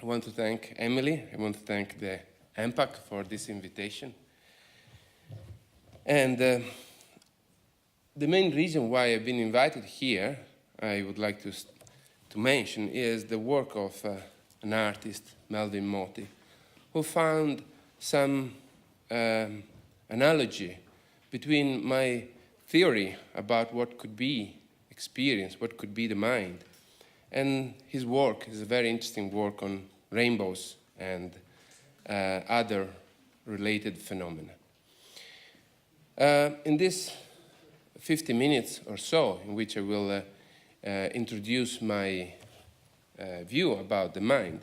I want to thank Emily. I want to thank the EMPAC for this invitation. And the main reason why I've been invited here, I would like to mention, is the work of an artist, Melvin Motti, who found some analogy between my theory about what could be experience, what could be the mind, and his work is a very interesting work on rainbows and other related phenomena. In this 50 minutes or so, in which I will introduce my view about the mind,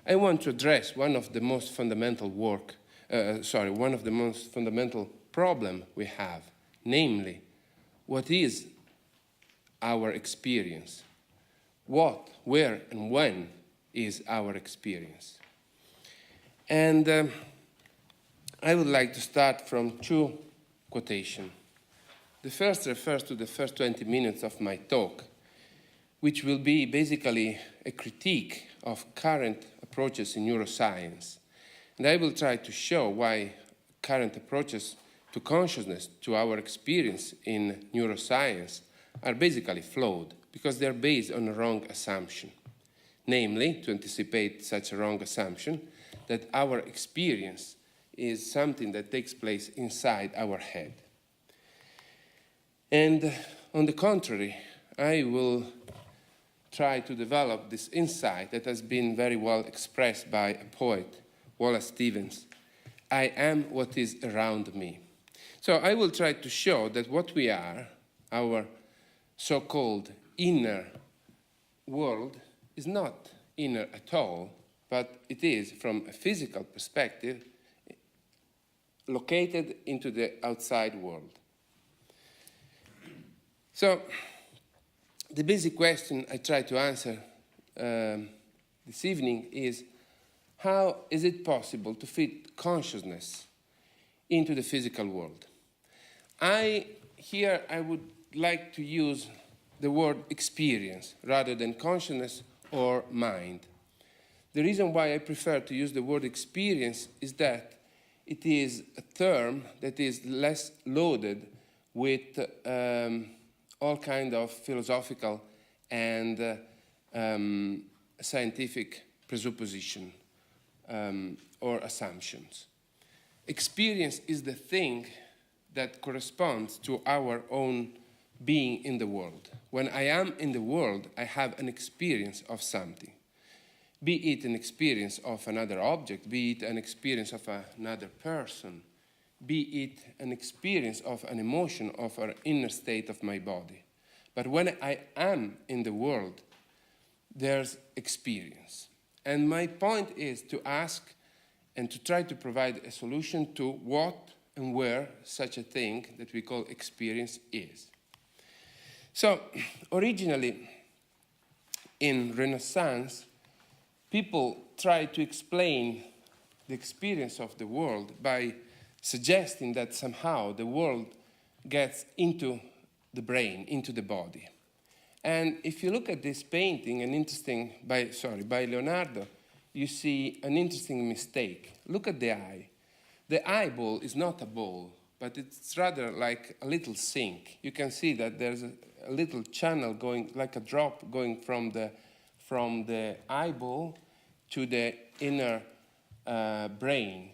I want to address one of the most fundamental one of the most fundamental problem we have, namely, what is our experience? What, where, and when is our experience? And I would like to start from two quotations. The first refers to the first 20 minutes of my talk, which will be basically a critique of current approaches in neuroscience. And I will try to show why current approaches to consciousness, to our experience in neuroscience, are basically flawed, because they're based on a wrong assumption. Namely, to anticipate such a wrong assumption, that our experience is something that takes place inside our head. And on the contrary, I will try to develop this insight that has been very well expressed by a poet, Wallace Stevens. I am what is around me. So I will try to show that what we are, our so-called inner world, is not inner at all, but it is, from a physical perspective, located into the outside world. So the basic question I try to answer this evening is, how is it possible to fit consciousness into the physical world? Here I would like to use the word experience rather than consciousness or mind. The reason why I prefer to use the word experience is that it is a term that is less loaded with all kind of philosophical and scientific presupposition or assumptions. Experience is the thing that corresponds to our own being in the world. When I am in the world, I have an experience of something. Be it an experience of another object, be it an experience of another person, be it an experience of an emotion of an inner state of my body. But when I am in the world, there's experience. And my point is to ask and to try to provide a solution to what and where such a thing that we call experience is. So, originally, in Renaissance, people tried to explain the experience of the world by suggesting that somehow the world gets into the brain, into the body. And if you look at this painting, by Leonardo, you see an interesting mistake. Look at the eye. The eyeball is not a ball, but it's rather like a little sink. You can see that there's a little channel going, like a drop going from the eyeball to the inner brain.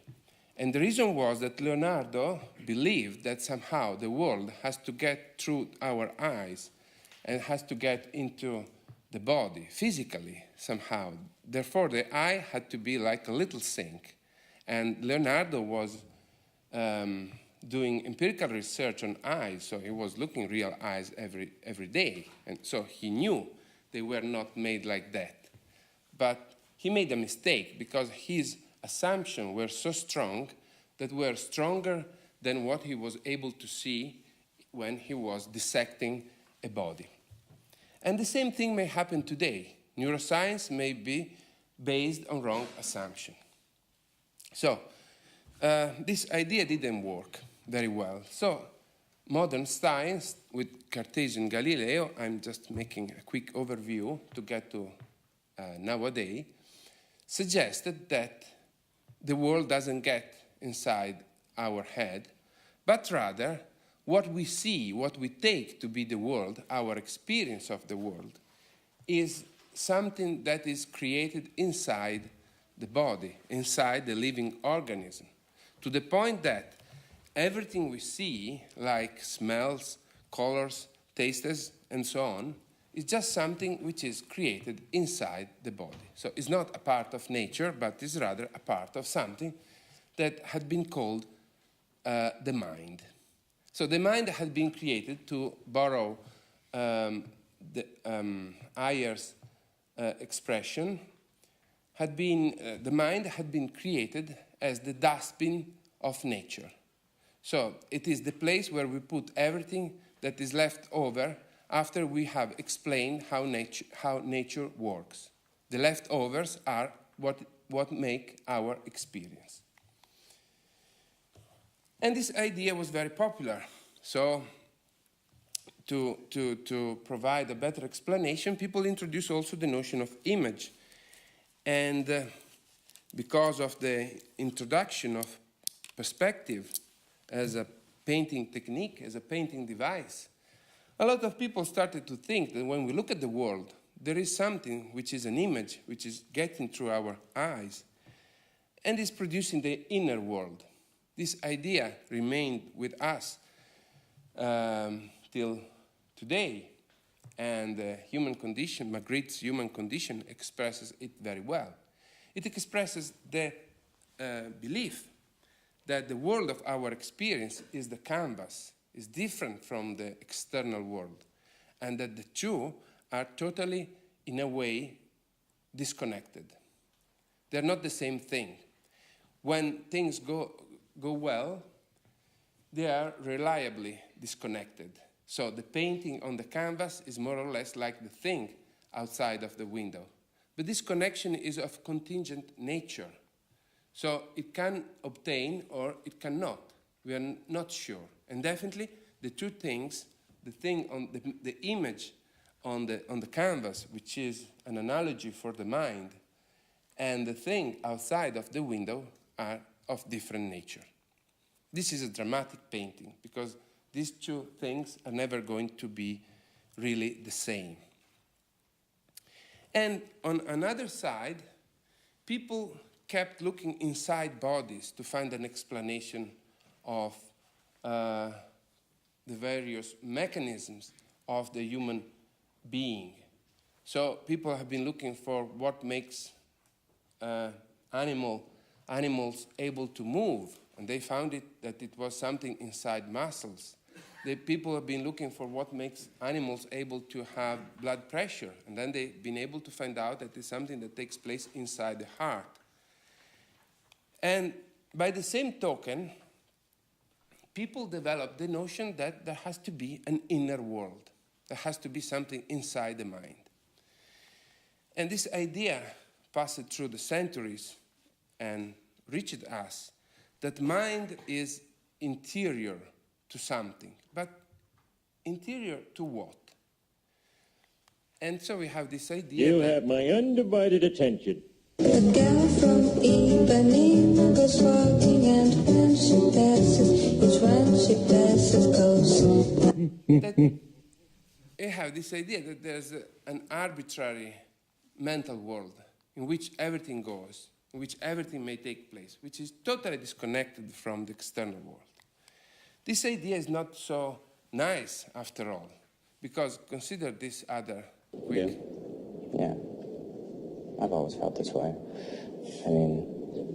And the reason was that Leonardo believed that somehow the world has to get through our eyes and has to get into the body physically somehow. Therefore, the eye had to be like a little sink. And Leonardo was doing empirical research on eyes, so he was looking real eyes every day. And so he knew they were not made like that. But he made a mistake because his assumptions were so strong that were stronger than what he was able to see when he was dissecting a body. And the same thing may happen today. Neuroscience may be based on wrong assumption. So this idea didn't work very well. So modern science with Cartesian Galileo, I'm just making a quick overview to get to nowadays, suggested that the world doesn't get inside our head, but rather what we see, what we take to be the world, our experience of the world, is something that is created inside the body, inside the living organism, to the point that everything we see, like smells, colors, tastes, and so on, is just something which is created inside the body. So it's not a part of nature, but is rather a part of something that had been called the mind. So the mind had been created, to borrow Ayer's expression, the mind had been created as the dustbin of nature. So it is the place where we put everything that is left over after we have explained how nature works. The leftovers are what make our experience. And this idea was very popular. So to provide a better explanation, people introduced also the notion of image. And because of the introduction of perspective as a painting technique, as a painting device, a lot of people started to think that when we look at the world, there is something which is an image, which is getting through our eyes, and is producing the inner world. This idea remained with us till today, and human condition, Magritte's human condition, expresses it very well. It expresses the belief that the world of our experience is the canvas, is different from the external world, and that the two are totally, in a way, disconnected. They're not the same thing. When things go well, they are reliably disconnected. So the painting on the canvas is more or less like the thing outside of the window. But this connection is of contingent nature. So it can obtain or it cannot. We are not sure. And definitely the two things, the thing on the image on the canvas, which is an analogy for the mind, and the thing outside of the window are of different nature. This is a dramatic painting because these two things are never going to be really the same. And on another side, people kept looking inside bodies to find an explanation of the various mechanisms of the human being. So people have been looking for what makes animals able to move, and they found that it was something inside muscles. The people have been looking for what makes animals able to have blood pressure, and then they've been able to find out that it's something that takes place inside the heart. And by the same token, people developed the notion that there has to be an inner world. There has to be something inside the mind. And this idea passed through the centuries and reached us, that mind is interior to something. But interior to what? And so we have this idea. You have my undivided attention. The girl from Ipanema goes walking, and when she passes, each one she passes goes. That we have this idea that there's an arbitrary mental world in which everything goes, in which everything may take place, which is totally disconnected from the external world. This idea is not so nice after all, because consider this other quick. Yeah. I've always felt this way. I mean,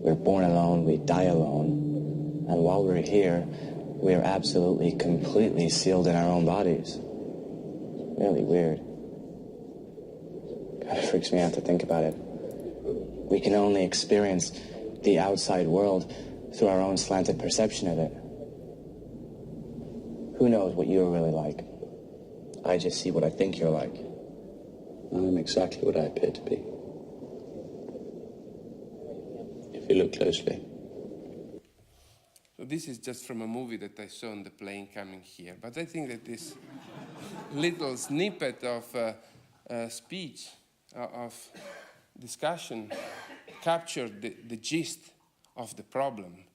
we're born alone, we die alone, and while we're here, we're absolutely, completely sealed in our own bodies. Really weird. God, it freaks me out to think about it. We can only experience the outside world through our own slanted perception of it. Who knows what you're really like? I just see what I think you're like. I'm exactly what I appear to be. If you look closely. So this is just from a movie that I saw on the plane coming here. But I think that this little snippet of speech, of discussion, captured the gist of the problem.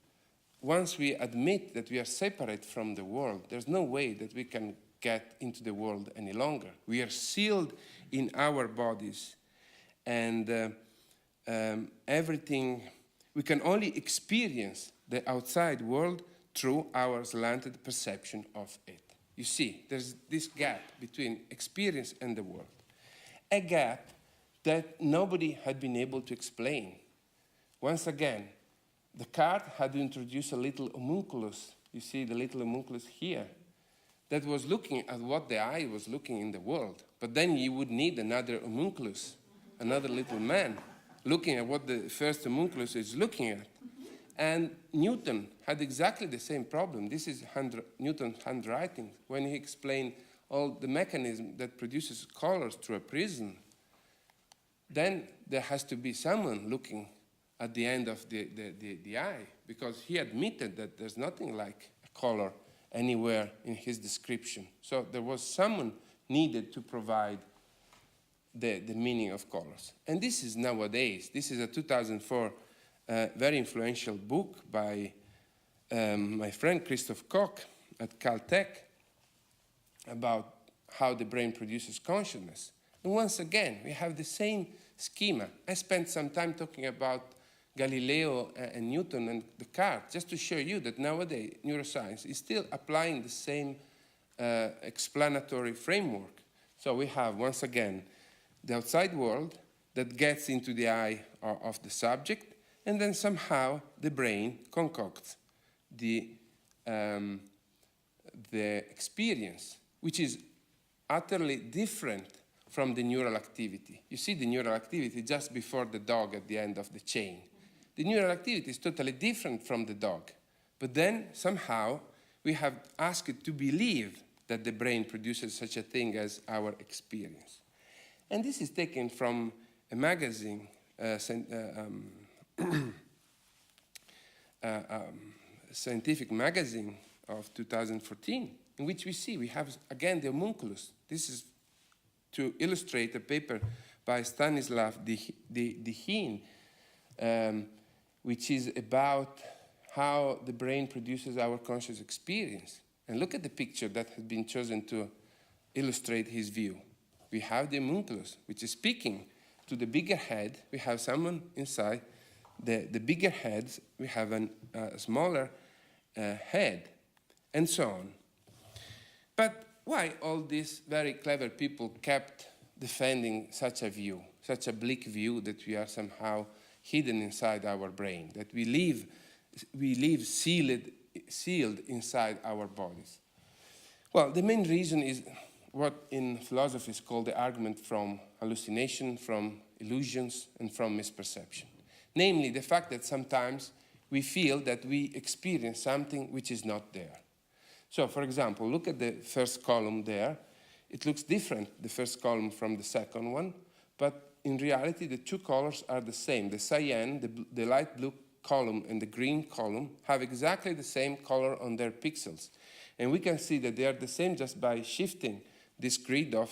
Once we admit that we are separate from the world, there's no way that we can get into the world any longer. We are sealed in our bodies, and everything, we can only experience the outside world through our slanted perception of it. You see, there's this gap between experience and the world. A gap that nobody had been able to explain. Once again, Descartes had introduced a little homunculus. You see the little homunculus here, that was looking at what the eye was looking in the world. But then you would need another homunculus, another little man, looking at what the first homunculus is looking at. And Newton had exactly the same problem. This is Newton's handwriting when he explained all the mechanism that produces colors through a prism. Then there has to be someone looking at the end of the eye, because he admitted that there's nothing like a color anywhere in his description. So there was someone needed to provide the meaning of colors. And this is nowadays. This is a 2004 very influential book by my friend Christoph Koch at Caltech about how the brain produces consciousness. And once again, we have the same schema. I spent some time talking about Galileo and Newton and Descartes, just to show you that nowadays neuroscience is still applying the same explanatory framework. So we have, once again, the outside world that gets into the eye of the subject, and then somehow the brain concocts the experience, which is utterly different from the neural activity. You see the neural activity just before the dog at the end of the chain. The neural activity is totally different from the dog. But then somehow we have asked it to believe that the brain produces such a thing as our experience. And this is taken from a magazine, scientific magazine of 2014, in which we have, again, the homunculus. This is to illustrate a paper by Stanislav Dehaene, which is about how the brain produces our conscious experience. And look at the picture that has been chosen to illustrate his view. We have the homunculus, which is speaking to the bigger head. We have someone inside the bigger heads. We have a smaller head, and so on. But why all these very clever people kept defending such a view, such a bleak view that we are somehow hidden inside our brain, that we live sealed inside our bodies? Well, the main reason is what in philosophy is called the argument from hallucination, from illusions, and from misperception. Namely, the fact that sometimes we feel that we experience something which is not there. So, for example, look at the first column there. It looks different, the first column, from the second one, but in reality, the two colors are the same. The cyan, the light blue column, and the green column have exactly the same color on their pixels. And we can see that they are the same just by shifting this grid of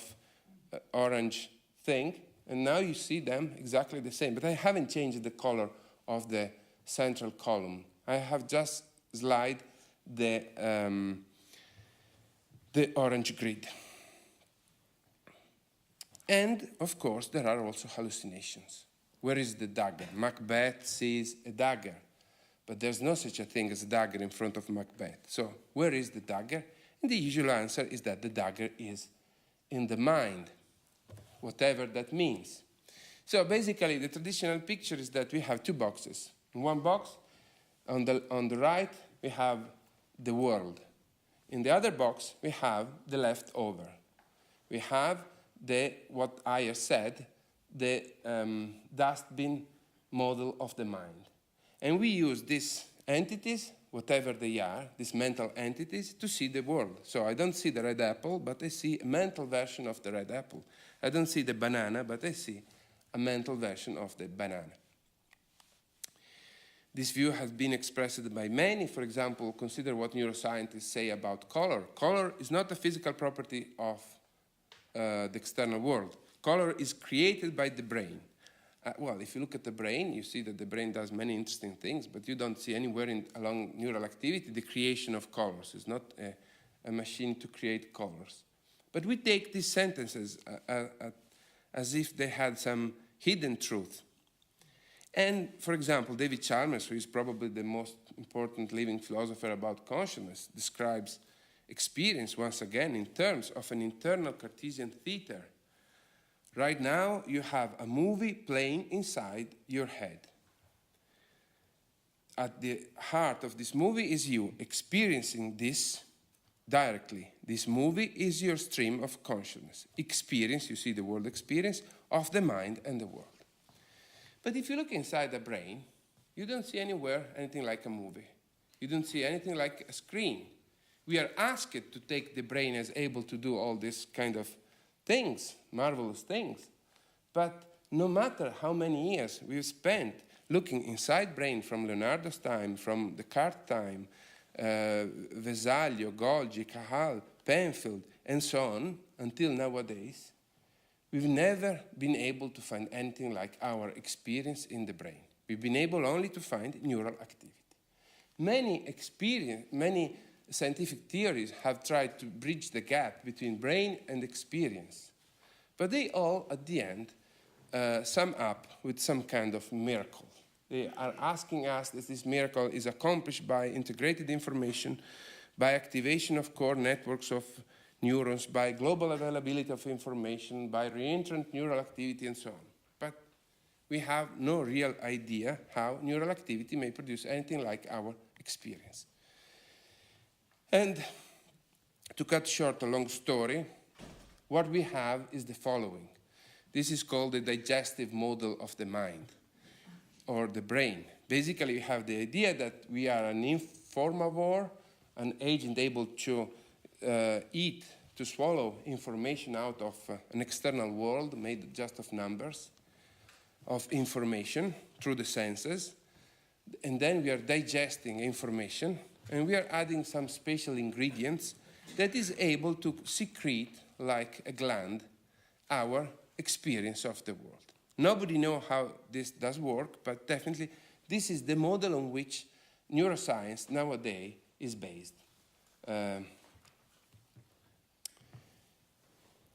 orange thing, and now you see them exactly the same. But I haven't changed the color of the central column. I have just slid the orange grid. And, of course, there are also hallucinations. Where is the dagger? Macbeth sees a dagger, but there's no such a thing as a dagger in front of Macbeth. So, where is the dagger? And the usual answer is that the dagger is in the mind, whatever that means. So, basically, the traditional picture is that we have two boxes. In one box, on the right, we have the world. In the other box, we have the leftover. We have what Ayer said, the dustbin model of the mind. And we use these entities, whatever they are, these mental entities, to see the world. So I don't see the red apple, but I see a mental version of the red apple. I don't see the banana, but I see a mental version of the banana. This view has been expressed by many. For example, consider what neuroscientists say about color. Color is not a physical property of the external world. Color is created by the brain. Well, if you look at the brain, you see that the brain does many interesting things, but you don't see anywhere along neural activity the creation of colors. It's not a machine to create colors. But we take these sentences as if they had some hidden truth. And, for example, David Chalmers, who is probably the most important living philosopher about consciousness, describes experience, once again, in terms of an internal Cartesian theater. Right now, you have a movie playing inside your head. At the heart of this movie is you experiencing this directly. This movie is your stream of consciousness. Experience, you see the word experience, of the mind and the world. But if you look inside the brain, you don't see anywhere anything like a movie. You don't see anything like a screen. We are asked to take the brain as able to do all this kind of things, marvelous things. But no matter how many years we've spent looking inside brain from Leonardo's time, from Descartes' time, Vesaglio, Golgi, Cajal, Penfield, and so on, until nowadays, we've never been able to find anything like our experience in the brain. We've been able only to find neural activity. Many scientific theories have tried to bridge the gap between brain and experience, but they all, at the end, sum up with some kind of miracle. They are asking us that this miracle is accomplished by integrated information, by activation of core networks of neurons, by global availability of information, by reentrant neural activity, and so on. But we have no real idea how neural activity may produce anything like our experience. And to cut short a long story, what we have is the following. This is called the digestive model of the mind, or the brain. Basically, we have the idea that we are an informavore, an agent able to eat, to swallow information out of an external world made just of numbers, of information through the senses. And then we are digesting information, and we are adding some special ingredients that is able to secrete, like a gland, our experience of the world. Nobody knows how this does work, but definitely this is the model on which neuroscience nowadays is based.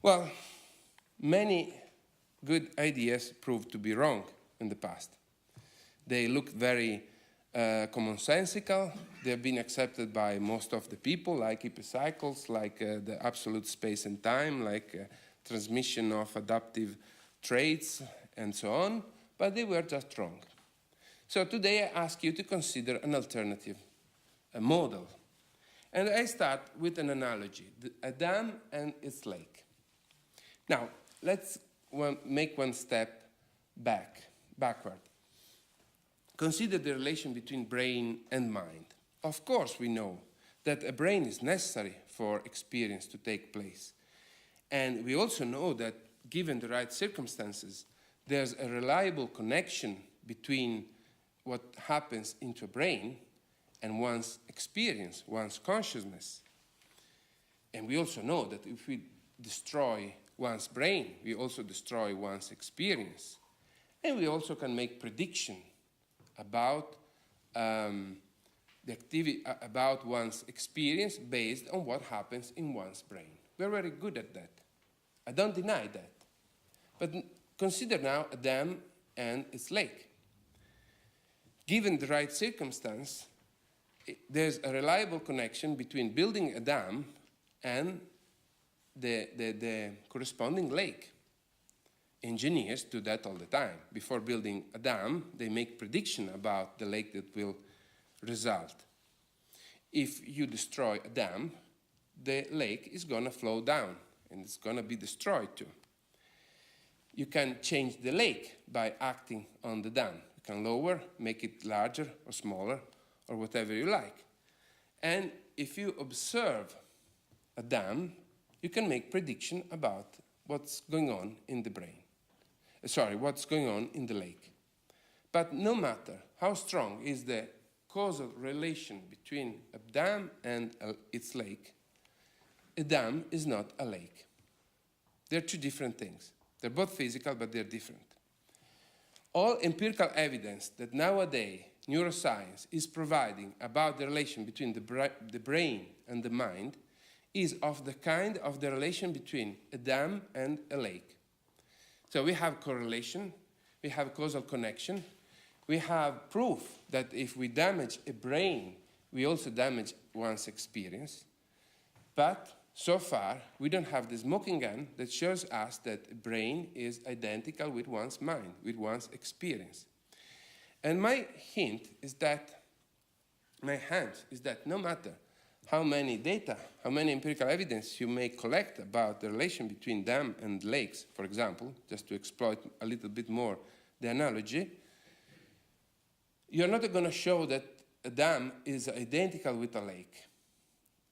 Well, many good ideas proved to be wrong in the past. They looked very commonsensical. They have been accepted by most of the people, like epicycles, like the absolute space and time, like transmission of adaptive traits, and so on, but they were just wrong. So today I ask you to consider an alternative, a model. And I start with an analogy, a dam and its lake. Now, let's make one step backward. Consider the relation between brain and mind. Of course, we know that a brain is necessary for experience to take place. And we also know that, given the right circumstances, there's a reliable connection between what happens into a brain and one's experience, one's consciousness. And we also know that if we destroy one's brain, we also destroy one's experience. And we also can make prediction about about one's experience based on what happens in one's brain. We're very good at that. I don't deny that. But consider now a dam and its lake. Given the right circumstance, there's a reliable connection between building a dam and the corresponding lake. Engineers do that all the time. Before building a dam, they make prediction about the lake that will result. If you destroy a dam, the lake is going to flow down and it's going to be destroyed too. You can change the lake by acting on the dam. You can lower, make it larger or smaller or whatever you like. And if you observe a dam, you can make prediction about what's going on in the brain. What's going on in the lake. But no matter how strong is the causal relation between a dam and its lake, a dam is not a lake. They're two different things. They're both physical, but they're different. all empirical evidence that nowadays neuroscience is providing about the relation between the brain and the mind is of the kind of the relation between a dam and a lake. So we have correlation, we have causal connection, we have proof that if we damage a brain, we also damage one's experience. But so far, we don't have the smoking gun that shows us that a brain is identical with one's mind, with one's experience. And my hunch is that no matter how many data, how many empirical evidence you may collect about the relation between dam and lakes, for example, just to exploit a little bit more the analogy, you're not going to show that a dam is identical with a lake.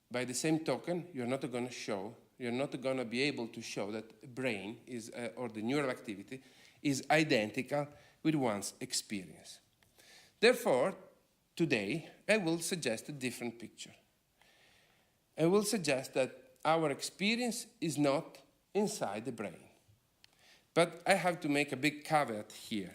By the same token, you're not going to be able to show that a brain is, or the neural activity is identical with one's experience. Therefore, today, I will suggest a different picture. I will suggest that our experience is not inside the brain. But I have to make a big caveat here.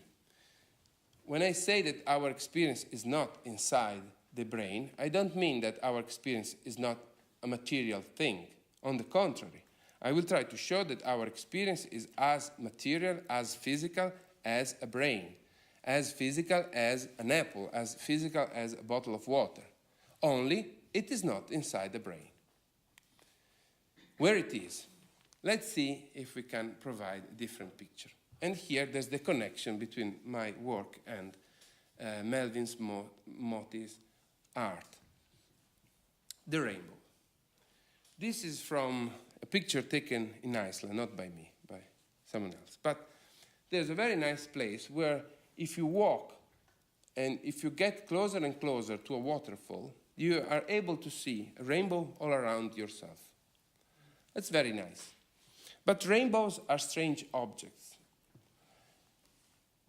When I say that our experience is not inside the brain, I don't mean that our experience is not a material thing. On the contrary, I will try to show that our experience is as material, as physical as a brain, as physical as an apple, as physical as a bottle of water. Only it is not inside the brain. Where it is, let's see if we can provide a different picture. And here there's the connection between my work and Melvin Motti's art. The rainbow. This is from a picture taken in Iceland, not by me, by someone else. But there's a very nice place where if you walk and if you get closer and closer to a waterfall, you are able to see a rainbow all around yourself. That's very nice. But rainbows are strange objects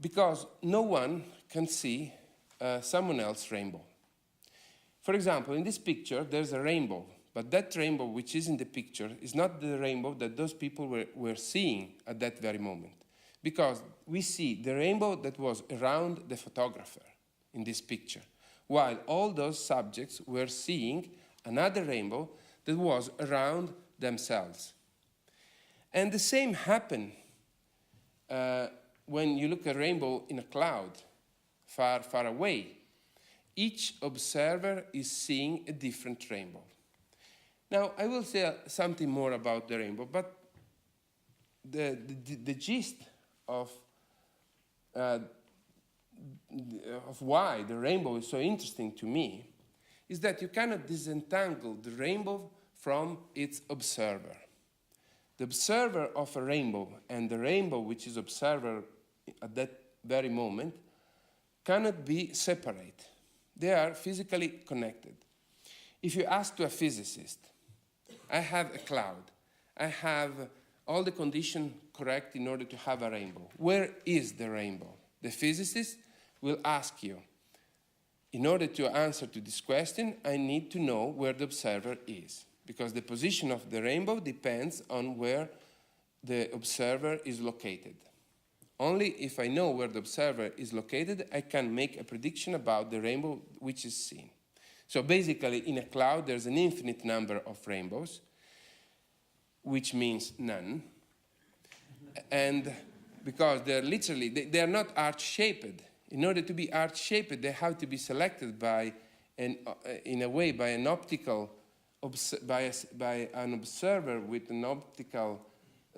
because no one can see someone else's rainbow. For example, in this picture, there's a rainbow, but that rainbow which is in the picture is not the rainbow that those people were seeing at that very moment, because we see the rainbow that was around the photographer in this picture, while all those subjects were seeing another rainbow that was around themselves. And the same happened when you look at a rainbow in a cloud, far, far away. Each observer is seeing a different rainbow. Now, I will say something more about the rainbow, but the gist of why the rainbow is so interesting to me is that you cannot disentangle the rainbow from its observer. The observer of a rainbow and the rainbow which is observer at that very moment cannot be separate. They are physically connected. If you ask to a physicist, I have a cloud, I have all the conditions correct in order to have a rainbow. Where is the rainbow? The physicist will ask you, in order to answer to this question, I need to know where the observer is, because the position of the rainbow depends on where the observer is located. Only if I know where the observer is located, I can make a prediction about the rainbow which is seen. So basically, in a cloud, there's an infinite number of rainbows, which means none. And because they're literally, they're not arch-shaped. In order to be arch-shaped, they have to be selected by, in a way, by an optical, by an observer with an optical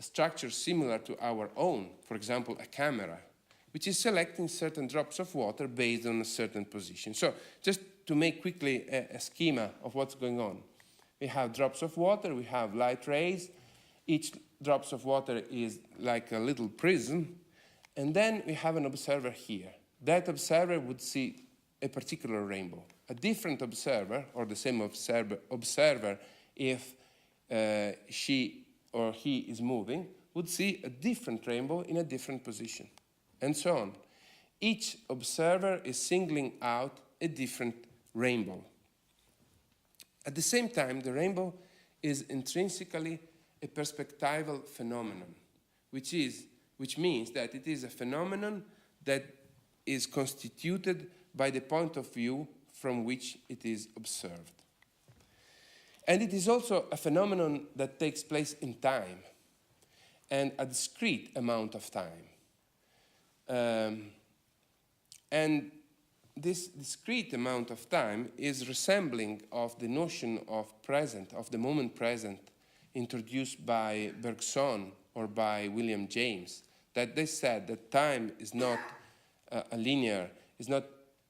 structure similar to our own, for example, a camera, which is selecting certain drops of water based on a certain position. So just to make quickly a schema of what's going on. We have drops of water, we have light rays. Each drops of water is like a little prism. And then we have an observer here. That observer would see a particular rainbow. A different observer, or the same observer if she or he is moving, would see a different rainbow in a different position, and so on. Each observer is singling out a different rainbow. At the same time, the rainbow is intrinsically a perspectival phenomenon, which means that it is a phenomenon that is constituted by the point of view from which it is observed. And it is also a phenomenon that takes place in time, and a discrete amount of time. And this discrete amount of time is resembling of the notion of present, of the moment present, introduced by Bergson or by William James, that they said that time is not a linear, is not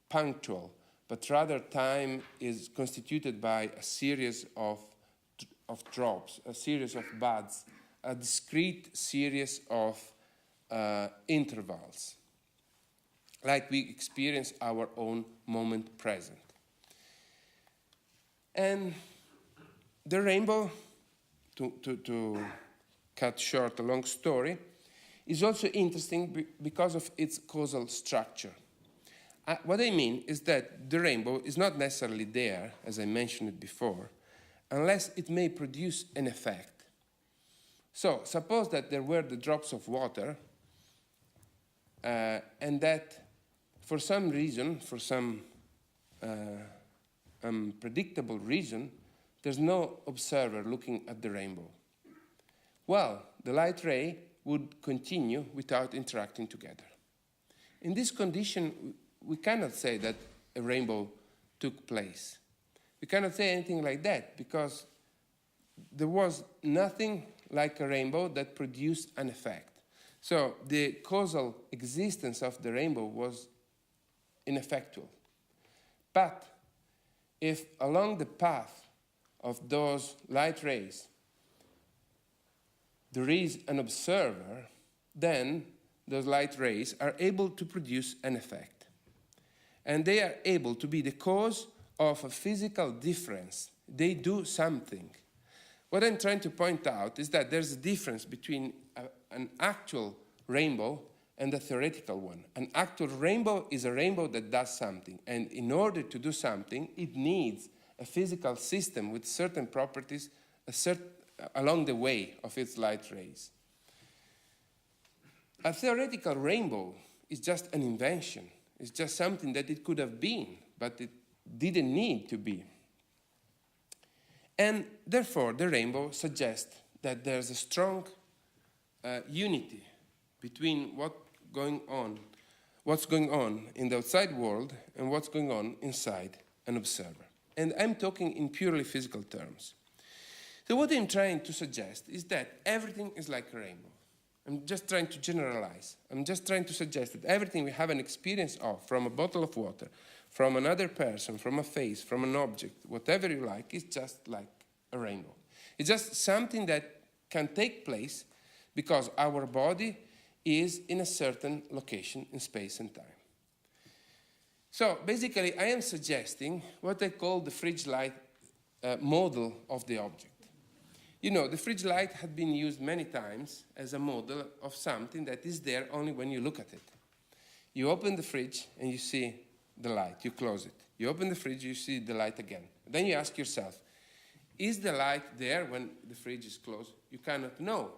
punctual, but rather time is constituted by a series of drops, a series of buds, a discrete series of intervals, like we experience our own moment present. And the rainbow, to cut short a long story, is also interesting because of its causal structure. What I mean is that the rainbow is not necessarily there, as I mentioned it before, unless it may produce an effect. So suppose that there were the drops of water, and that for some reason, for some unpredictable reason, there's no observer looking at the rainbow. Well, the light ray would continue without interacting together. In this condition, we cannot say that a rainbow took place. We cannot say anything like that because there was nothing like a rainbow that produced an effect. So the causal existence of the rainbow was ineffectual. But if along the path of those light rays there is an observer, then those light rays are able to produce an effect. And they are able to be the cause of a physical difference. They do something. What I'm trying to point out is that there's a difference between an actual rainbow and a theoretical one. An actual rainbow is a rainbow that does something. And in order to do something, it needs a physical system with certain properties along the way of its light rays. A theoretical rainbow is just an invention. It's just something that it could have been, but it didn't need to be. And therefore, the rainbow suggests that there's a strong unity between what's going on in the outside world and what's going on inside an observer. And I'm talking in purely physical terms. So what I'm trying to suggest is that everything is like a rainbow. I'm just trying to generalize. I'm just trying to suggest that everything we have an experience of, from a bottle of water, from another person, from a face, from an object, whatever you like, is just like a rainbow. It's just something that can take place because our body is in a certain location in space and time. So basically, I am suggesting what I call the fridge light model of the object. You know, the fridge light had been used many times as a model of something that is there only when you look at it. You open the fridge and you see the light, you close it. You open the fridge, you see the light again. Then you ask yourself, is the light there when the fridge is closed? You cannot know,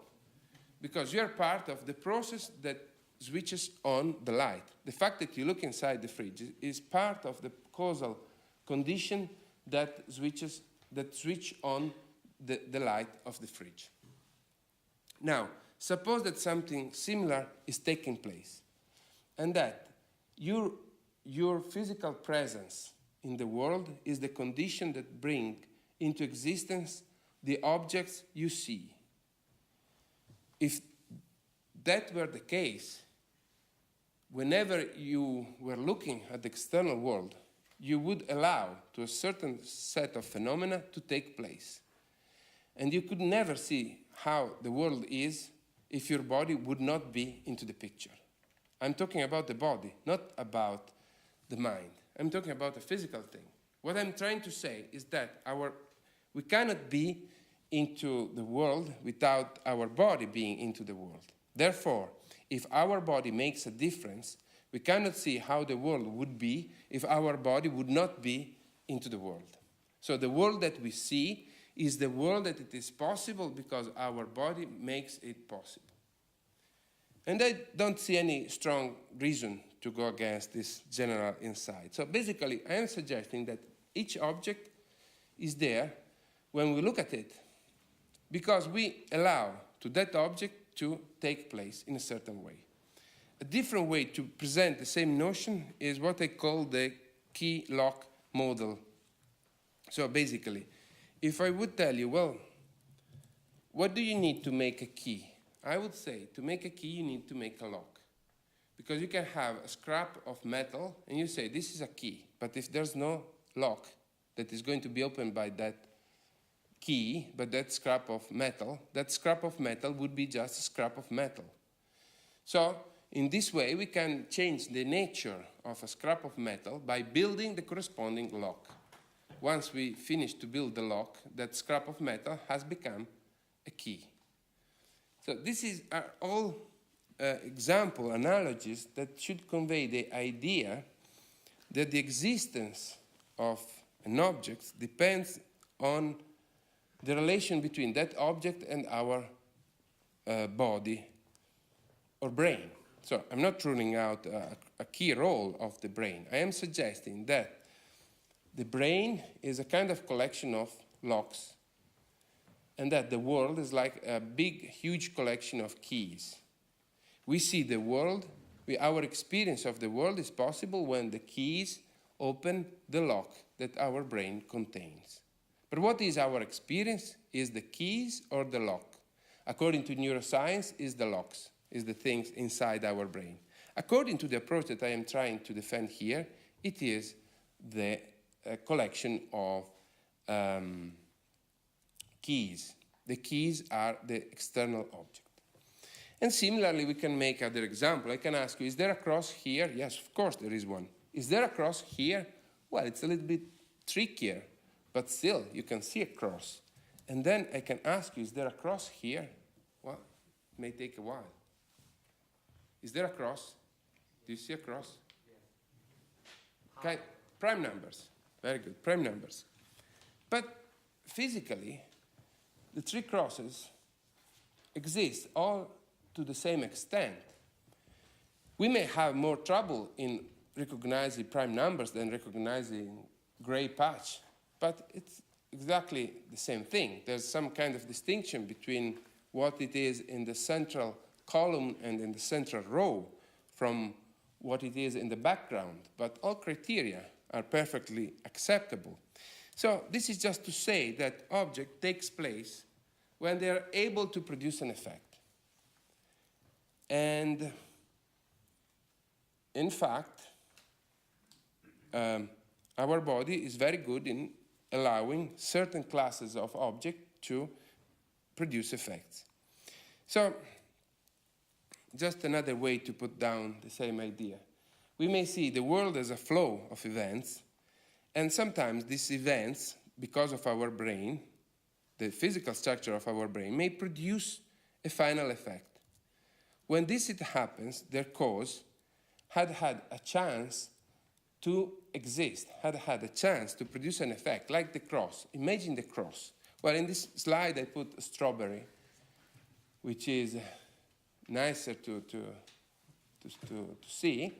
because you are part of the process that switches on the light. The fact that you look inside the fridge is part of the causal condition that switch on the light of the fridge. Now, suppose that something similar is taking place, and that your physical presence in the world is the condition that bring into existence the objects you see. If that were the case, whenever you were looking at the external world, you would allow to a certain set of phenomena to take place. And you could never see how the world is if your body would not be into the picture. I'm talking about the body, not about the mind. I'm talking about a physical thing. What I'm trying to say is that we cannot be into the world without our body being into the world. Therefore, if our body makes a difference, we cannot see how the world would be if our body would not be into the world. So the world that we see is the world that it is possible because our body makes it possible. And I don't see any strong reason to go against this general insight. So basically, I am suggesting that each object is there when we look at it because we allow to that object to take place in a certain way. A different way to present the same notion is what I call the key-lock model. So basically, if I would tell you, well, what do you need to make a key? I would say, to make a key, you need to make a lock. Because you can have a scrap of metal, and you say, this is a key. But if there's no lock that is going to be opened by that key, but that scrap of metal would be just a scrap of metal. So, in this way, we can change the nature of a scrap of metal by building the corresponding lock. Once we finish to build the lock, that scrap of metal has become a key. So this is all example analogies that should convey the idea that the existence of an object depends on the relation between that object and our body or brain. So I'm not ruling out a key role of the brain. I am suggesting that the brain is a kind of collection of locks, and that the world is like a big, huge collection of keys. We see the world, our experience of the world is possible when the keys open the lock that our brain contains. But what is our experience? Is the keys or the lock? According to neuroscience, is the locks, is the things inside our brain. According to the approach that I am trying to defend here, it is the collection of keys. The keys are the external object. And similarly, we can make other example. I can ask you, is there a cross here? Yes, of course there is one. Is there a cross here? Well, it's a little bit trickier, but still, you can see a cross. And then I can ask you, is there a cross here? Well, it may take a while. Is there a cross? Do you see a cross? Yeah. Okay, prime numbers. Very good, prime numbers. But physically, the three crosses exist all to the same extent. We may have more trouble in recognizing prime numbers than recognizing gray patch, but it's exactly the same thing. There's some kind of distinction between what it is in the central column and in the central row from what it is in the background, but all criteria are perfectly acceptable. So this is just to say that object takes place when they are able to produce an effect. And in fact, our body is very good in allowing certain classes of objects to produce effects. So, just another way to put down the same idea. We may see the world as a flow of events, and sometimes these events, because of our brain, the physical structure of our brain, may produce a final effect. When this happens, their cause had a chance to exist, had a chance to produce an effect, like the cross. Imagine the cross. Well, in this slide, I put a strawberry, which is nicer to see.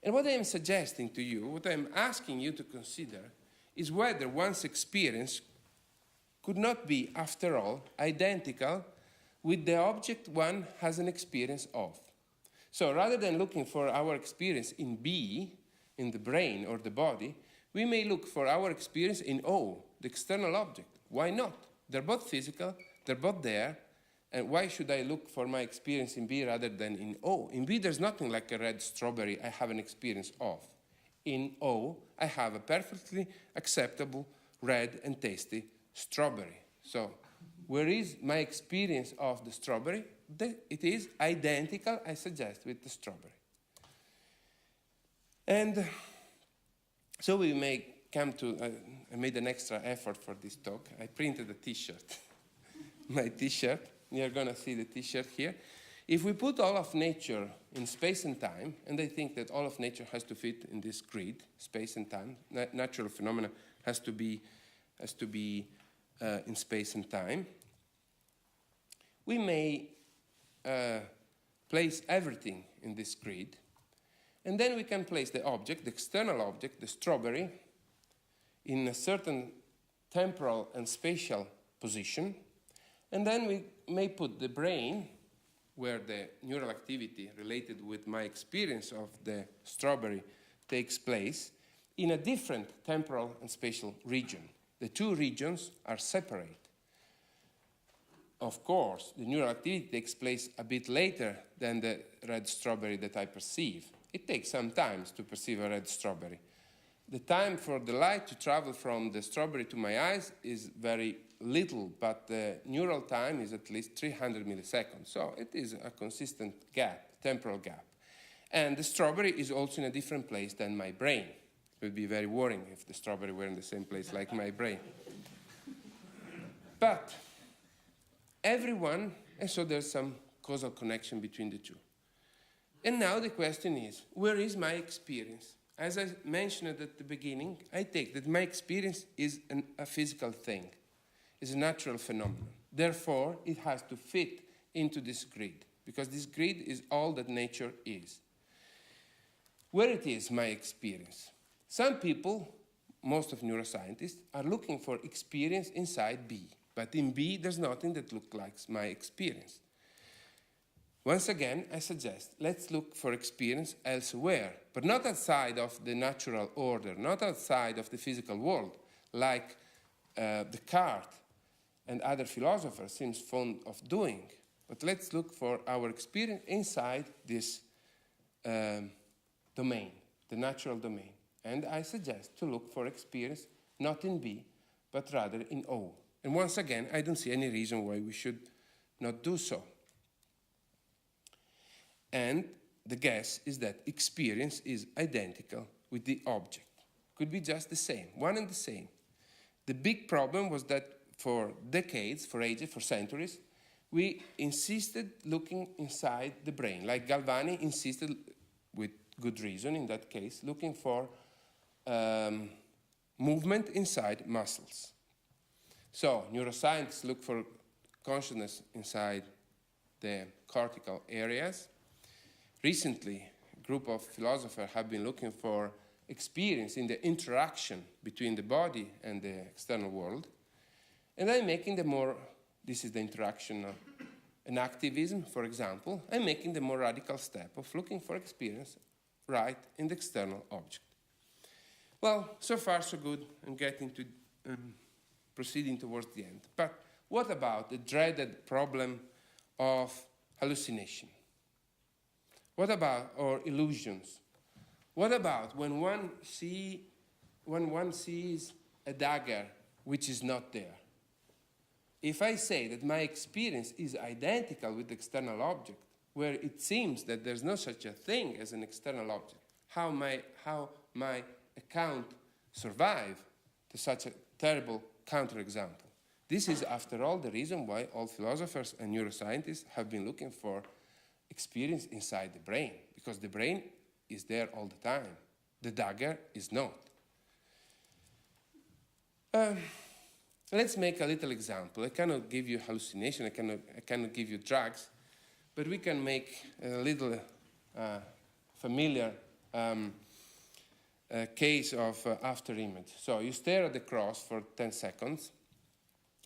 And what I am suggesting to you, what I am asking you to consider, is whether one's experience could not be, after all, identical with the object one has an experience of. So rather than looking for our experience in B, in the brain or the body, we may look for our experience in O, the external object. Why not? They're both physical, they're both there, and why should I look for my experience in B rather than in O? In B, there's nothing like a red strawberry I have an experience of. In O, I have a perfectly acceptable red and tasty strawberry. So, where is my experience of the strawberry? It is identical, I suggest, with the strawberry. And so we may come to, I made an extra effort for this talk. I printed a t-shirt, my t-shirt. You're going to see the t-shirt here. If we put all of nature in space and time, and I think that all of nature has to fit in this grid, space and time, natural phenomena has to be in space and time, we may place everything in this grid, and then we can place the object, the external object, the strawberry, in a certain temporal and spatial position, and then we may put the brain, where the neural activity related with my experience of the strawberry takes place, in a different temporal and spatial region. The two regions are separate. Of course, the neural activity takes place a bit later than the red strawberry that I perceive. It takes some time to perceive a red strawberry. The time for the light to travel from the strawberry to my eyes is very little, but the neural time is at least 300 milliseconds. So it is a consistent gap, temporal gap. And the strawberry is also in a different place than my brain. It would be very worrying if the strawberry were in the same place like my brain. But everyone, and so there's some causal connection between the two. And now the question is, where is my experience? As I mentioned at the beginning, I take that my experience is a physical thing, is a natural phenomenon. Therefore, it has to fit into this grid, because this grid is all that nature is. Where it is my experience? Some people, most of neuroscientists, are looking for experience inside B, but in B there's nothing that looks like my experience. Once again, I suggest, let's look for experience elsewhere, but not outside of the natural order, not outside of the physical world, like Descartes and other philosophers seem fond of doing. But let's look for our experience inside this domain, the natural domain. And I suggest to look for experience not in B, but rather in O. And once again, I don't see any reason why we should not do so. And the guess is that experience is identical with the object. Could be just the same, one and the same. The big problem was that for decades, for ages, for centuries, we insisted looking inside the brain, like Galvani insisted, with good reason in that case, looking for movement inside muscles. So neuroscientists look for consciousness inside the cortical areas. Recently, a group of philosophers have been looking for experience in the interaction between the body and the external world. And I'm making the more, this is the interaction and activism, for example, I'm making the more radical step of looking for experience right in the external object. Well, so far so good. I'm getting to proceeding towards the end. But what about the dreaded problem of hallucination? What about, or illusions? What about when one sees a dagger which is not there? If I say that my experience is identical with the external object, where it seems that there's no such a thing as an external object, how my account survive to such a terrible counterexample? This is, after all, the reason why all philosophers and neuroscientists have been looking for experience inside the brain, because the brain is there all the time. The dagger is not. Let's make a little example. I cannot give you hallucination, I cannot give you drugs, but we can make a little familiar case of after image. So you stare at the cross for 10 seconds,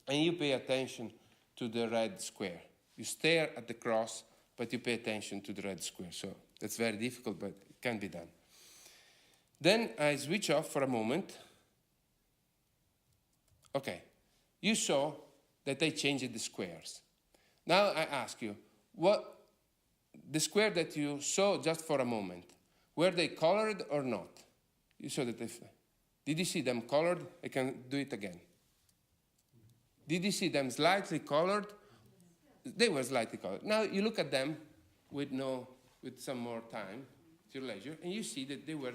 and you pay attention to the red square. You stare at the cross, but you pay attention to the red square. So that's very difficult, but it can be done. Then I switch off for a moment. Okay, you saw that I changed the squares. Now I ask you, what the square that you saw just for a moment, were they colored or not? You saw that did you see them colored? I can do it again. Did you see them slightly colored? They were slightly colored. Now you look at them with some more time, at your leisure, and you see that they were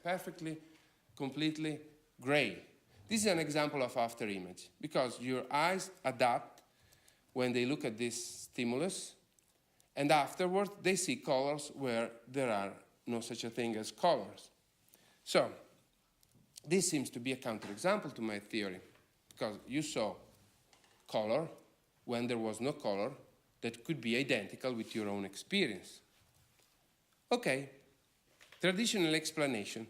perfectly, completely gray. This is an example of after image, because your eyes adapt when they look at this stimulus, and afterwards they see colors where there are no such a thing as colors. So this seems to be a counterexample to my theory, because you saw color when there was no color, that could be identical with your own experience. Okay, traditional explanation.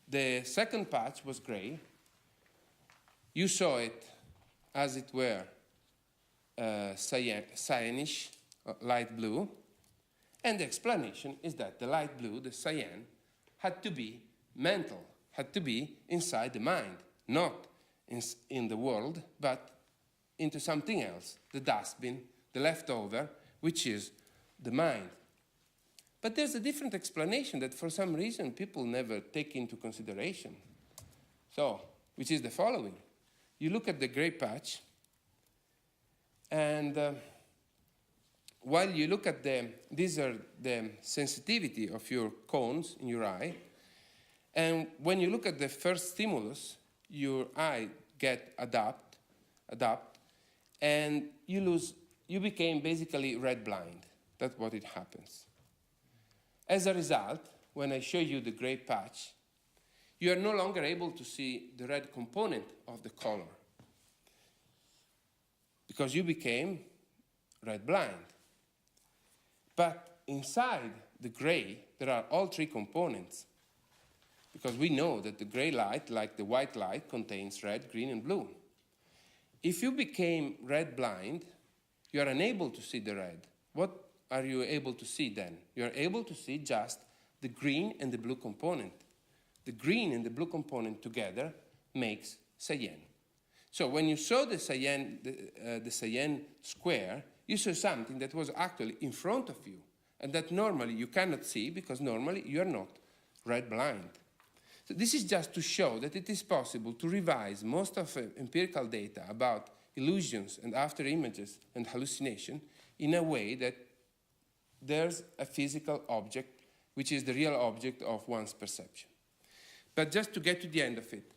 The second patch was gray. You saw it as it were cyanish, light blue. And the explanation is that the light blue, the cyan, had to be mental, had to be inside the mind, not in the world, but into something else, the dustbin, the leftover, which is the mind. But there's a different explanation that for some reason people never take into consideration. So, which is the following. You look at the gray patch, and while you look at these are the sensitivity of your cones in your eye, and when you look at the first stimulus, your eye adapt, and you became basically red blind. That's what it happens. As a result, when I show you the gray patch, you are no longer able to see the red component of the color because you became red blind. But inside the gray, there are all three components because we know that the gray light, like the white light, contains red, green, and blue. If you became red blind, you are unable to see the red. What are you able to see then? You are able to see just the green and the blue component. The green and the blue component together makes cyan. So when you saw the cyan square, you saw something that was actually in front of you, and that normally you cannot see because normally you are not red blind. So this is just to show that it is possible to revise most of empirical data about illusions and after images and hallucination in a way that there's a physical object which is the real object of one's perception. But just to get to the end of it,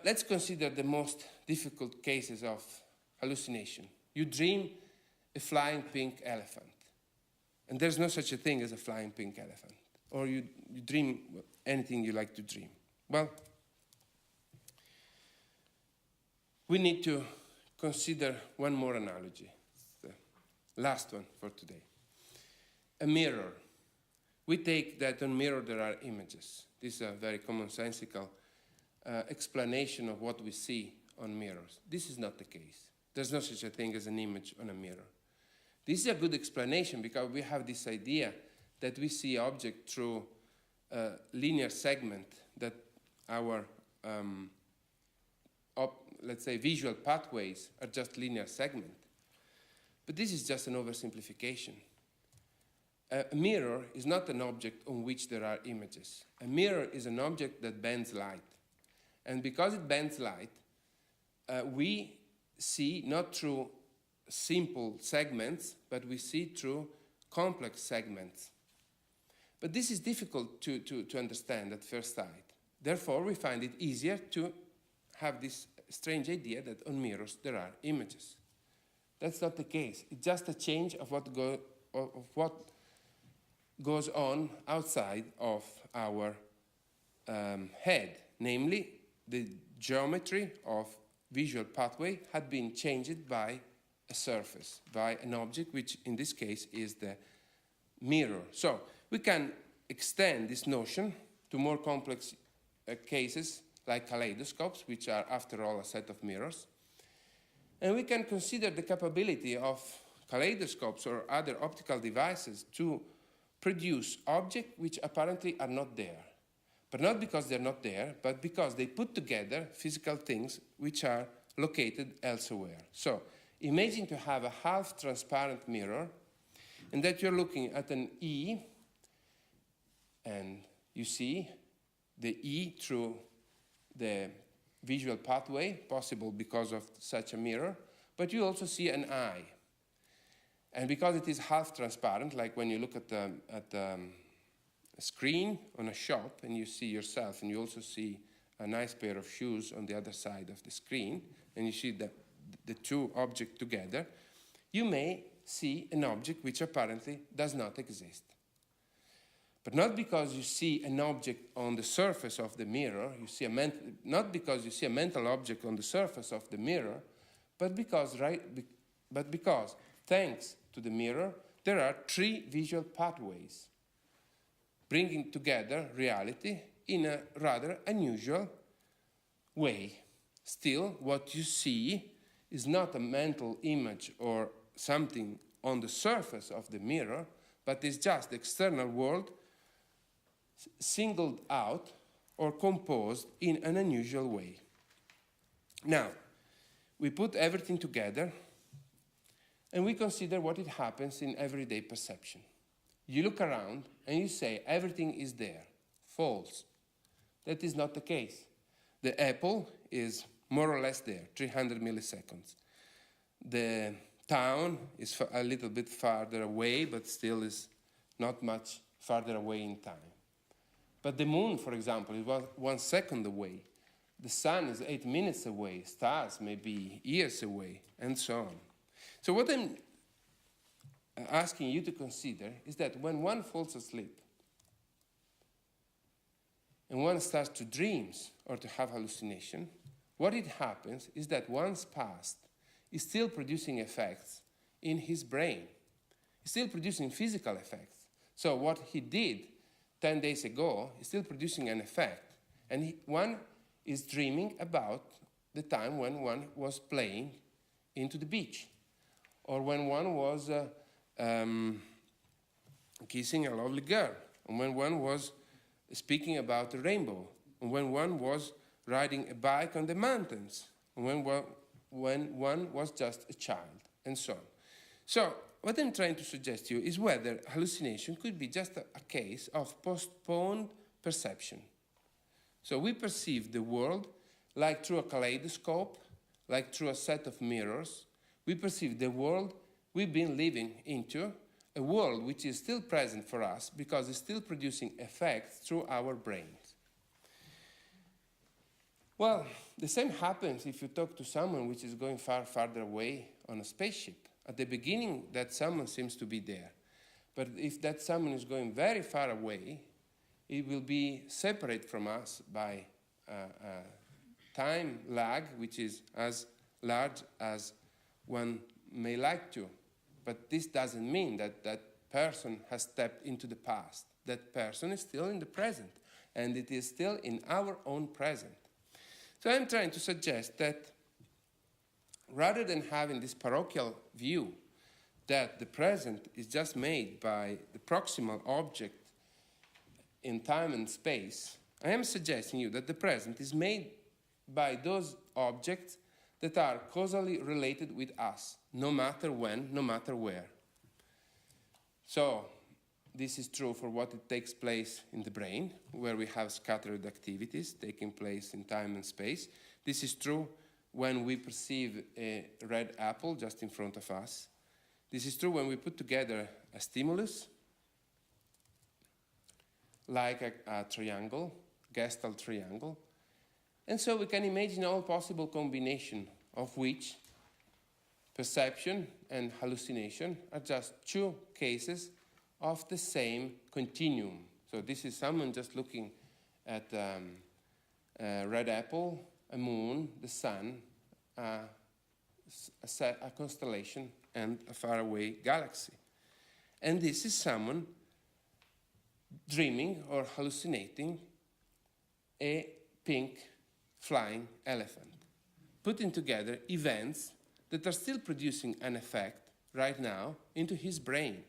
let's consider the most difficult cases of hallucination. You dream a flying pink elephant, and there's no such a thing as a flying pink elephant. Or you dream anything you like to dream. Well, we need to consider one more analogy. It's the last one for today. A mirror. We take that on mirror there are images. This is a very commonsensical explanation of what we see on mirrors. This is not the case. There's no such a thing as an image on a mirror. This is a good explanation because we have this idea that we see object through a linear segment, that our, let's say, visual pathways are just linear segment. But this is just an oversimplification. A mirror is not an object on which there are images. A mirror is an object that bends light. And because it bends light, we see not through simple segments, but we see through complex segments. But this is difficult to understand at first sight. Therefore, we find it easier to have this strange idea that on mirrors there are images. That's not the case. It's just a change of what goes on outside of our head. Namely, the geometry of visual pathway had been changed by a surface, by an object, which in this case is the mirror. So we can extend this notion to more complex cases like kaleidoscopes, which are, after all, a set of mirrors. And we can consider the capability of kaleidoscopes or other optical devices to produce objects which apparently are not there. But not because they're not there, but because they put together physical things which are located elsewhere. So imagine to have a half-transparent mirror, and that you're looking at an E, and you see the E through the visual pathway, possible because of such a mirror, but you also see an eye. And because it is half-transparent, like when you look at a screen on a shop and you see yourself, and you also see a nice pair of shoes on the other side of the screen, and you see the two objects together, you may see an object which apparently does not exist. But not because you see an object on the surface of the mirror, not because you see a mental object on the surface of the mirror, but because thanks to the mirror, there are 3 visual pathways, bringing together reality in a rather unusual way. Still, what you see is not a mental image or something on the surface of the mirror, but is just the external world singled out or composed in an unusual way. Now, we put everything together and we consider what it happens in everyday perception. You look around and you say everything is there. False. That is not the case. The apple is more or less there, 300 milliseconds. The town is a little bit farther away, but still is not much farther away in time. But the moon, for example, is 1 second away. The sun is 8 minutes away. Stars may be years away, and so on. So what I'm asking you to consider is that when one falls asleep and one starts to dream or to have hallucination, what it happens is that one's past is still producing effects in his brain. He's still producing physical effects. So what he did 10 days ago is still producing an effect. And one is dreaming about the time when one was playing into the beach, or when one was kissing a lovely girl, and when one was speaking about the rainbow, and when one was riding a bike on the mountains, and when one was just a child, and so on. So what I'm trying to suggest to you is whether hallucination could be just a case of postponed perception. So we perceive the world like through a kaleidoscope, like through a set of mirrors. We perceive the world we've been living into, a world which is still present for us because it's still producing effects through our brains. Well, the same happens if you talk to someone which is going farther away on a spaceship. At the beginning, that someone seems to be there. But if that someone is going very far away, it will be separate from us by a time lag, which is as large as one may like to. But this doesn't mean that that person has stepped into the past. That person is still in the present, and it is still in our own present. So I'm trying to suggest that rather than having this parochial view that the present is just made by the proximal object in time and space, I am suggesting you that the present is made by those objects that are causally related with us, no matter when, no matter where. So this is true for what it takes place in the brain, where we have scattered activities taking place in time and space. This is true when we perceive a red apple just in front of us. This is true when we put together a stimulus, like a triangle, Gestalt triangle. And so we can imagine all possible combination of which perception and hallucination are just 2 cases of the same continuum. So this is someone just looking at a red apple, a moon, the sun, a constellation, and a faraway galaxy. And this is someone dreaming or hallucinating a pink flying elephant, putting together events that are still producing an effect right now into his brain.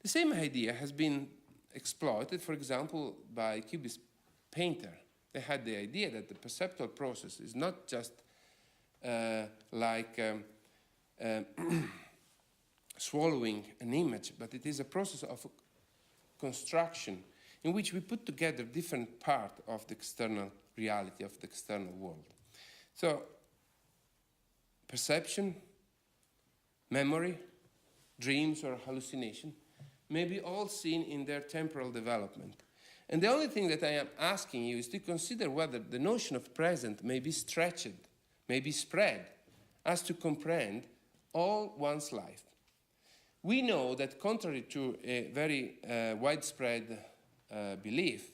The same idea has been exploited, for example, by Cubist painter. They had the idea that the perceptual process is not just swallowing an image, but it is a process of construction in which we put together different parts of the external reality, of the external world. So, perception, memory, dreams or hallucination may be all seen in their temporal development. And the only thing that I am asking you is to consider whether the notion of present may be stretched, may be spread, as to comprehend all one's life. We know that contrary to a very widespread belief,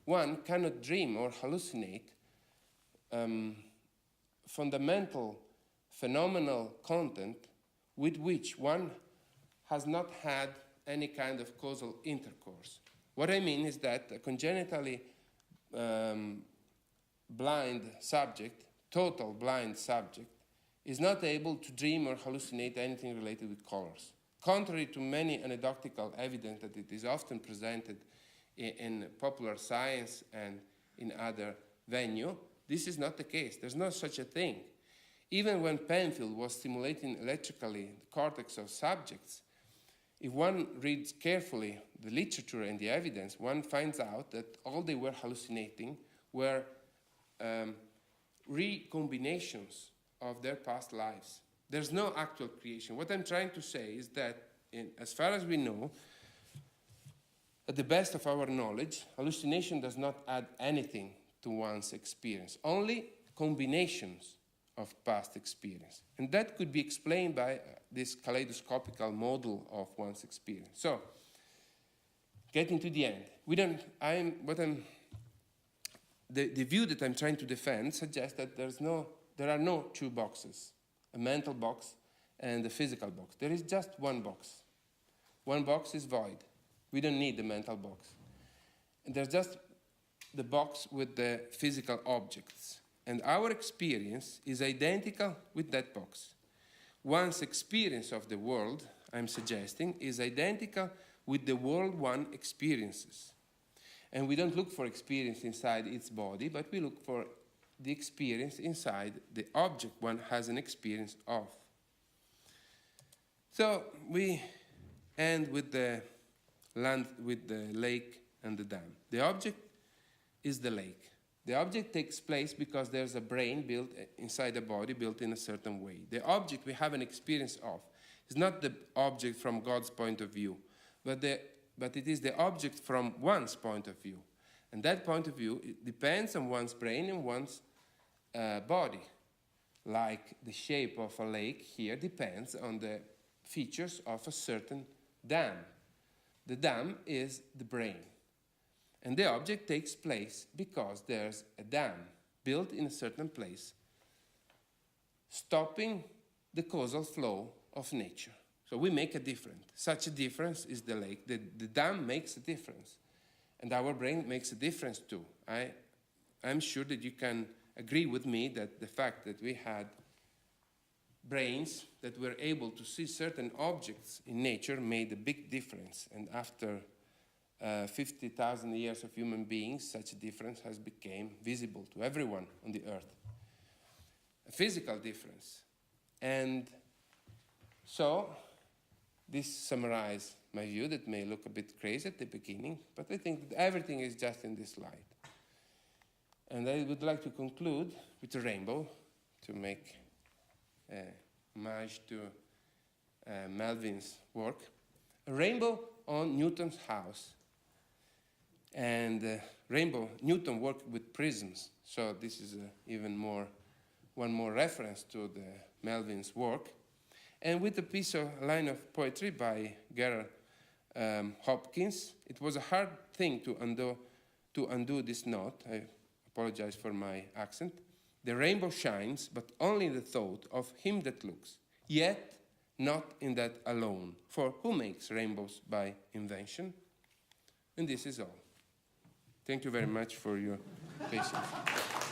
one cannot dream or hallucinate fundamental phenomenal content with which one has not had any kind of causal intercourse. What I mean is that a congenitally blind subject, total blind subject, is not able to dream or hallucinate anything related with colors. Contrary to many anecdotal evidence that it is often presented in popular science and in other venues, this is not the case. There's no such a thing. Even when Penfield was stimulating electrically the cortex of subjects, if one reads carefully the literature and the evidence, one finds out that all they were hallucinating were recombinations of their past lives. There's no actual creation. What I'm trying to say is that, as far as we know, at the best of our knowledge, hallucination does not add anything to one's experience, only combinations of past experience. And that could be explained by this kaleidoscopical model of one's experience. So, getting to the end, the view that I'm trying to defend suggests that there are no two boxes, a mental box and a physical box. There is just one box. One box is void. We don't need the mental box. And there's just the box with the physical objects. And our experience is identical with that box. One's experience of the world, I'm suggesting, is identical with the world one experiences. And we don't look for experience inside its body, but we look for the experience inside the object one has an experience of. So we end with the lake and the dam. The object is the lake. The object takes place because there's a brain built inside a body built in a certain way. The object we have an experience of is not the object from God's point of view, but it is the object from one's point of view. And that point of view, it depends on one's brain and one's body. Like the shape of a lake here depends on the features of a certain dam. The dam is the brain. And the object takes place because there's a dam built in a certain place, stopping the causal flow of nature. So we make a difference. Such a difference is the lake. The dam makes a difference. And our brain makes a difference too. I'm sure that you can agree with me that the fact that we had brains that were able to see certain objects in nature made a big difference. And after 50,000 years of human beings, such a difference has become visible to everyone on the earth. A physical difference. And so, this summarizes my view that may look a bit crazy at the beginning, but I think that everything is just in this light. And I would like to conclude with a rainbow to make homage to Melvin's work. A rainbow on Newton's house. And Newton worked with prisms, so this is one more reference to the Melvin's work. And with a line of poetry by Gerard Hopkins, it was a hard thing to undo this note. I apologize for my accent. The rainbow shines, but only in the thought of him that looks, yet not in that alone. For who makes rainbows by invention? And this is all. Thank you very much for your patience.